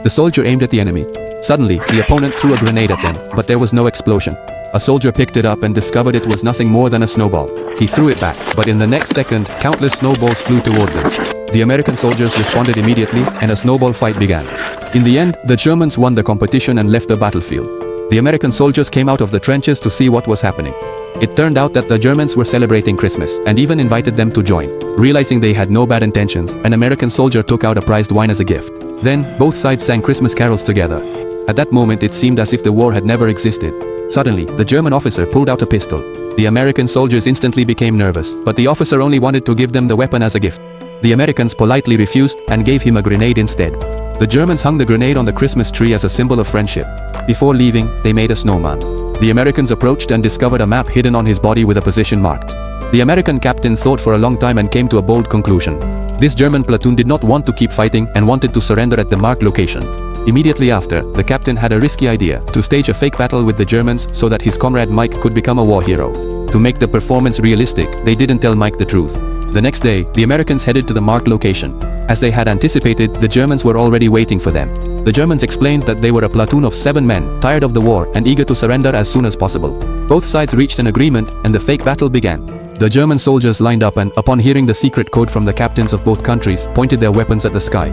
The soldier aimed at the enemy. Suddenly, the opponent threw a grenade at them, but there was no explosion. A soldier picked it up and discovered it was nothing more than a snowball. He threw it back, but in the next second, countless snowballs flew toward them. The American soldiers responded immediately, and a snowball fight began. In the end, the Germans won the competition and left the battlefield. The American soldiers came out of the trenches to see what was happening. It turned out that the Germans were celebrating Christmas, and even invited them to join. Realizing they had no bad intentions, an American soldier took out a prized wine as a gift. Then, both sides sang Christmas carols together. At that moment it seemed as if the war had never existed. Suddenly, the German officer pulled out a pistol. The American soldiers instantly became nervous, but the officer only wanted to give them the weapon as a gift. The Americans politely refused and gave him a grenade instead. The Germans hung the grenade on the Christmas tree as a symbol of friendship. Before leaving, they made a snowman. The Americans approached and discovered a map hidden on his body with a position marked. The American captain thought for a long time and came to a bold conclusion. This German platoon did not want to keep fighting and wanted to surrender at the marked location. Immediately after, the captain had a risky idea to stage a fake battle with the Germans so that his comrade Mike could become a war hero. To make the performance realistic, they didn't tell Mike the truth. The next day, the Americans headed to the marked location. As they had anticipated, the Germans were already waiting for them. The Germans explained that they were a platoon of 7 men, tired of the war and eager to surrender as soon as possible. Both sides reached an agreement, and the fake battle began. The German soldiers lined up and, upon hearing the secret code from the captains of both countries, pointed their weapons at the sky.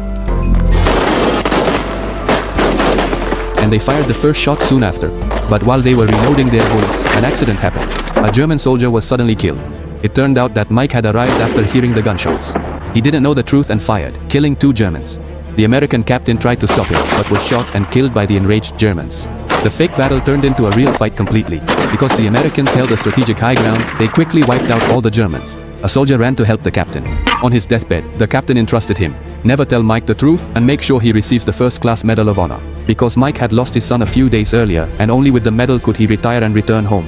And they fired the first shot soon after. But while they were reloading their bullets, an accident happened. A German soldier was suddenly killed. It turned out that Mike had arrived after hearing the gunshots. He didn't know the truth and fired, killing 2 Germans. The American captain tried to stop him, but was shot and killed by the enraged Germans. The fake battle turned into a real fight completely. Because the Americans held a strategic high ground, they quickly wiped out all the Germans. A soldier ran to help the captain. On his deathbed, the captain entrusted him. Never tell Mike the truth and make sure he receives the first-class Medal of Honor. Because Mike had lost his son a few days earlier, and only with the medal could he retire and return home.